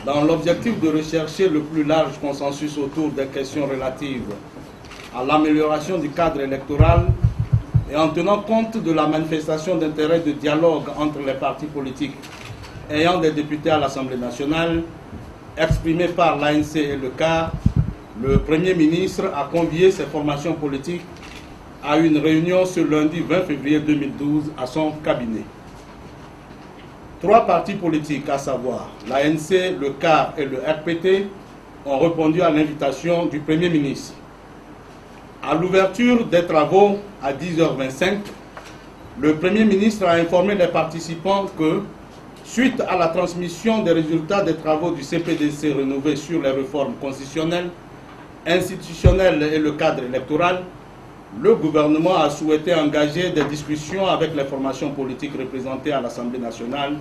dans l'objectif de rechercher le plus large consensus autour des questions relatives à l'amélioration du cadre électoral et en tenant compte de la manifestation d'intérêt de dialogue entre les partis politiques ayant des députés à l'Assemblée nationale, exprimée par l'ANC et le CAR, le Premier ministre a convié ces formations politiques à une réunion ce lundi 20 février 2012 à son cabinet. 3 partis politiques, à savoir l'ANC, le CAR et le RPT, ont répondu à l'invitation du Premier ministre. À l'ouverture des travaux à 10h25, le Premier ministre a informé les participants que, suite à la transmission des résultats des travaux du CPDC rénové sur les réformes constitutionnelles, institutionnelles et le cadre électoral, le gouvernement a souhaité engager des discussions avec les formations politiques représentées à l'Assemblée nationale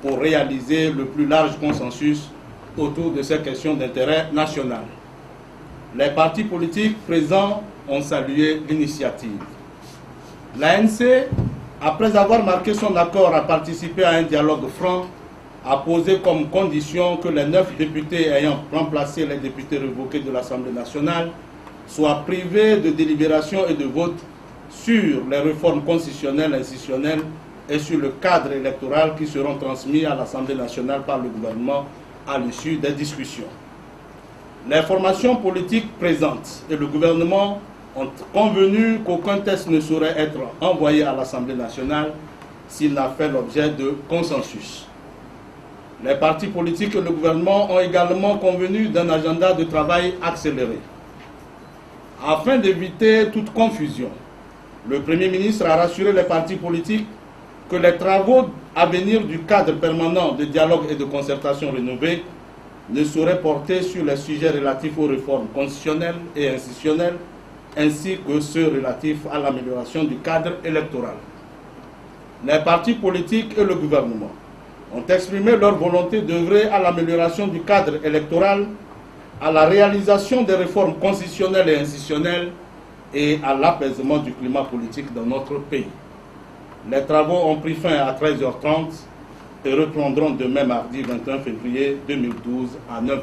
pour réaliser le plus large consensus autour de ces questions d'intérêt national. Les partis politiques présents ont salué l'initiative. L'ANC, après avoir marqué son accord à participer à un dialogue franc, a posé comme condition que les 9 députés ayant remplacé les députés révoqués de l'Assemblée nationale soient privés de délibération et de vote sur les réformes constitutionnelles et institutionnelles et sur le cadre électoral qui seront transmis à l'Assemblée nationale par le gouvernement à l'issue des discussions. Les formations politiques présentes et le gouvernement ont convenu qu'aucun texte ne saurait être envoyé à l'Assemblée nationale s'il n'a fait l'objet de consensus. Les partis politiques et le gouvernement ont également convenu d'un agenda de travail accéléré. Afin d'éviter toute confusion, le Premier ministre a rassuré les partis politiques que les travaux à venir du cadre permanent de dialogue et de concertation rénové ne sauraient porter sur les sujets relatifs aux réformes constitutionnelles et institutionnelles, ainsi que ceux relatifs à l'amélioration du cadre électoral. Les partis politiques et le gouvernement ont exprimé leur volonté d'œuvrer à l'amélioration du cadre électoral, à la réalisation des réformes constitutionnelles et institutionnelles et à l'apaisement du climat politique dans notre pays. Les travaux ont pris fin à 13h30 et reprendront demain mardi 21 février 2012 à 9h.